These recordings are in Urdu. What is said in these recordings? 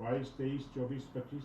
22, 23, 24, 25।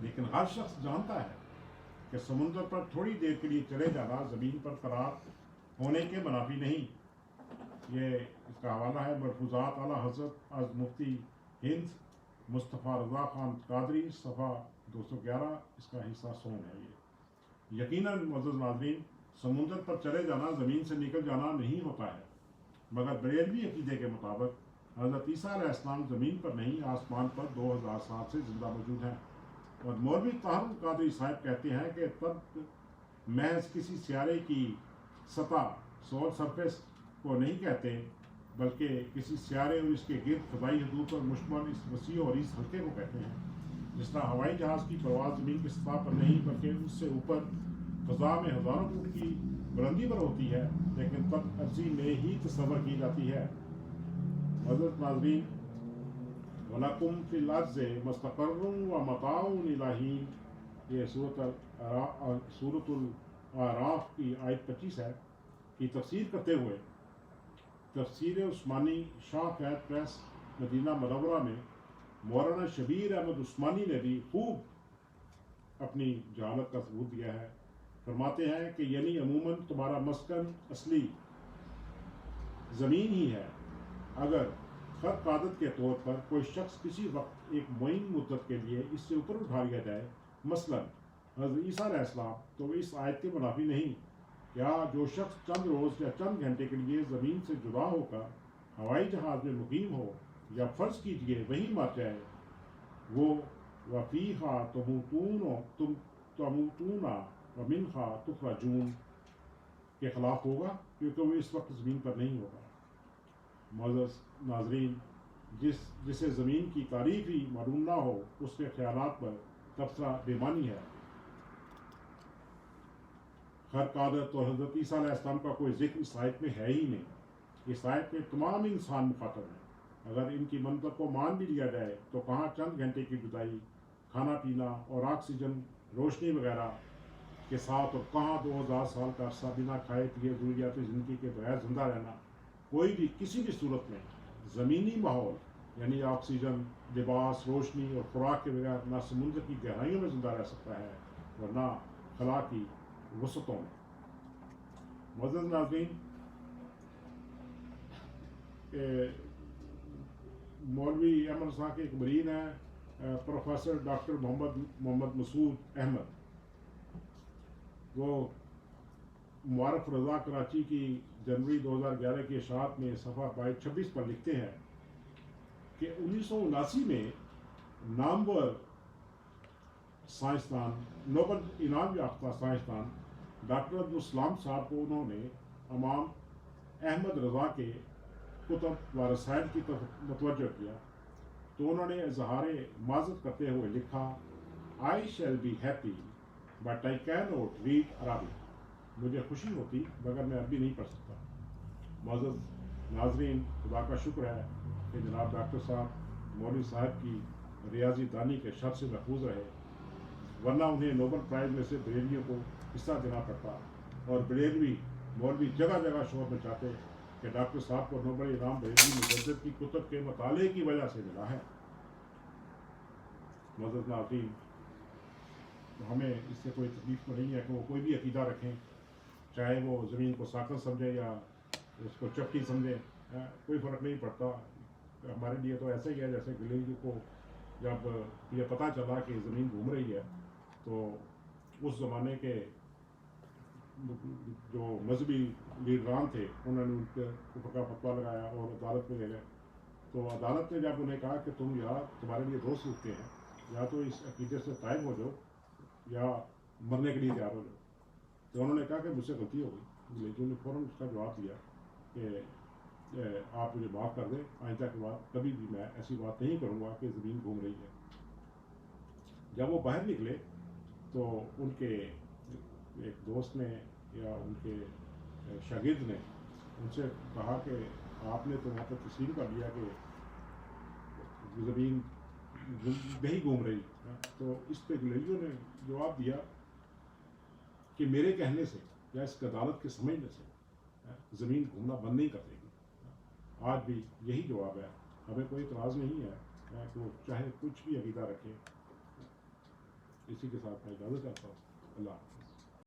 لیکن ہر شخص جانتا ہے کہ سمندر پر تھوڑی دیر کے لیے چلے جانا زمین پر قرار ہونے کے منافی نہیں۔ یہ اس کا حوالہ ہے مرفوظات اعلیٰ حضرت از مفتی ہند مصطفیٰ رضا خان قادری، صفحہ 211، اس کا حصہ سون ہے یہ۔ یقیناً معزز ناظرین، سمندر پر چلے جانا زمین سے نکل جانا نہیں ہوتا ہے، مگر بریلوی عقیدے کے مطابق حضرت عیسیٰ علیہ السلام زمین پر نہیں آسمان پر 2000 سال سے زندہ موجود ہیں۔ اور مولوی طاہر القادری صاحب کہتے ہیں کہ تب محض کسی سیارے کی سطح سول سرفیس کو نہیں کہتے، بلکہ کسی سیارے اور اس کے گرد فضائی حدود پر مشتمل اس وسیع اور اس حلقے کو کہتے ہیں۔ جس طرح ہوائی جہاز کی پرواز زمین کی سطح پر نہیں بلکہ اس سے اوپر فضا میں ہزاروں فٹ کی بلندی پر ہوتی ہے، لیکن تب عرضی میں ہی تصور کی جاتی ہے۔ حضرت ناظرین، وَلَكُمْ فِي الْأَرْضِ مُسْتَقَرٌّ وَمَتَاعٌ إِلَىٰ حِينٍ، یہ سورۃ الاعراف کی آیت 25 ہے، کی تفسیر کرتے ہوئے تفسیر عثمانی شاہ فیض پریس مدینہ منورہ میں مولانا شبیر احمد عثمانی نے بھی خوب اپنی جہالت کا ثبوت دیا ہے۔ فرماتے ہیں کہ یعنی عموماً تمہارا مسکن اصلی زمین ہی ہے۔ اگر خرق عادت کے طور پر کوئی شخص کسی وقت ایک معین مدت کے لیے اس سے اوپر اٹھا لیا جائے، مثلا حضرت عیسیٰ علیہ السلام، تو اس آیت کے منافی نہیں۔ کیا جو شخص چند روز یا چند گھنٹے کے لیے زمین سے جدا ہو کر ہوائی جہاز میں مقیم ہو، یا فرض کیجئے وہیں مر جائے، وہ وَفِيهَا تَمُوتُونَ وَمِنْهَا تُخْرَجُونَ کے خلاف ہوگا، کیونکہ وہ اس وقت زمین پر نہیں ہوگا۔ معزز ناظرین، جسے زمین کی تعریف ہی معلوم نہ ہو، اس کے خیالات پر تبصرہ بے معنی ہے۔ خرق عادت اور حضرت عیسیٰ علیہ السلام کا کوئی ذکر اس آیت میں ہے ہی نہیں۔ اس آیت میں تمام انسان مخاطب ہیں۔ اگر ان کی منطق کو مان بھی لیا جائے تو کہاں چند گھنٹے کی جدائی، کھانا پینا اور آکسیجن روشنی وغیرہ کے ساتھ، اور کہاں 2000 سال کا عرصہ بنا کھائے پیے ضروریات زندگی کے بغیر زندہ رہنا۔ کوئی بھی کسی بھی صورت میں زمینی ماحول یعنی آکسیجن، لباس، روشنی اور خوراک کے بغیر نہ سمندر کی گہرائیوں میں زندہ رہ سکتا ہے اور نہ خلا کی وسطوں میں۔ معزز ناظرین، مولوی احمد رضا کے ایک مرید ہیں، پروفیسر ڈاکٹر محمد مسعود احمد، وہ معرف رضا کراچی کی جنوری 2011 کی اشاعت میں صفحہ 26 پر لکھتے ہیں کہ 1979 میں نامور سائنسدان، نوبل انعام یافتہ سائنسدان ڈاکٹر عبدالسلام صاحب کو انہوں نے امام احمد رضا کے کتب و رسائل کی طرف متوجہ کیا، تو انہوں نے اظہار معذرت کرتے ہوئے لکھا، I shall be happy but I cannot read Arabic۔ مجھے خوشی ہوتی مگر میں عربی نہیں پڑھ سکتا۔ معزز ناظرین، خدا کا شکر ہے کہ جناب ڈاکٹر صاحب مولوی صاحب کی ریاضی دانی کے شر سے محفوظ رہے، ورنہ انہیں نوبل پرائز میں سے بریلویوں کو حصہ دینا پڑتا، اور بریلوی مولوی جگہ جگہ شور مچاتے کہ ڈاکٹر صاحب کو نوبل انعام بریلوی مجدد کی کتب کے مطالعے کی وجہ سے ملا ہے۔ معزز ناظرین، ہمیں اس سے کوئی تکلیف تو نہیں ہے کہ وہ کوئی بھی عقیدہ رکھیں، چاہے وہ زمین کو ساکن سمجھے یا اس کو چپٹی سمجھے، کوئی فرق نہیں پڑتا۔ ہمارے لیے تو ایسا ہی ہے جیسے گلیلی کو جب یہ پتہ چلا کہ زمین گھوم رہی ہے، تو اس زمانے کے جو مذہبی لیڈران تھے انہوں نے ان کے اوپر کا فتویٰ لگایا اور عدالت میں لے گئے۔ تو عدالت نے جب انہیں کہا کہ تمہارے لیے دو صورتیں ہیں، یا تو اس عقیدے سے طائب ہو جاؤ یا مرنے کے لیے تیار ہو جاؤ، تو انہوں نے کہا کہ مجھ سے غلطی ہو گئی، لیکن نے فوراً اس کا جواب دیا کہ آپ مجھے معاف کر دیں، آئندہ کے بعد کبھی بھی میں ایسی بات نہیں کروں گا کہ زمین گھوم رہی ہے۔ جب وہ باہر نکلے تو ان کے ایک دوست نے یا ان کے شاگرد نے ان سے کہا کہ آپ نے تو وہاں پر تسلیم کر لیا کہ زمین نہیں گھوم رہی، تو اس پہ گلیلیو نے جواب دیا کہ میرے کہنے سے یا اس عدالت کے سمجھنے سے زمین گھومنا بند نہیں کر دے گی۔ آج بھی یہی جواب ہے، ہمیں کوئی اعتراض نہیں ہے کہ وہ چاہے کچھ بھی عقیدہ رکھے۔ اسی کے ساتھ میں اجازت چاہتا ہوں. اللہ حافظ.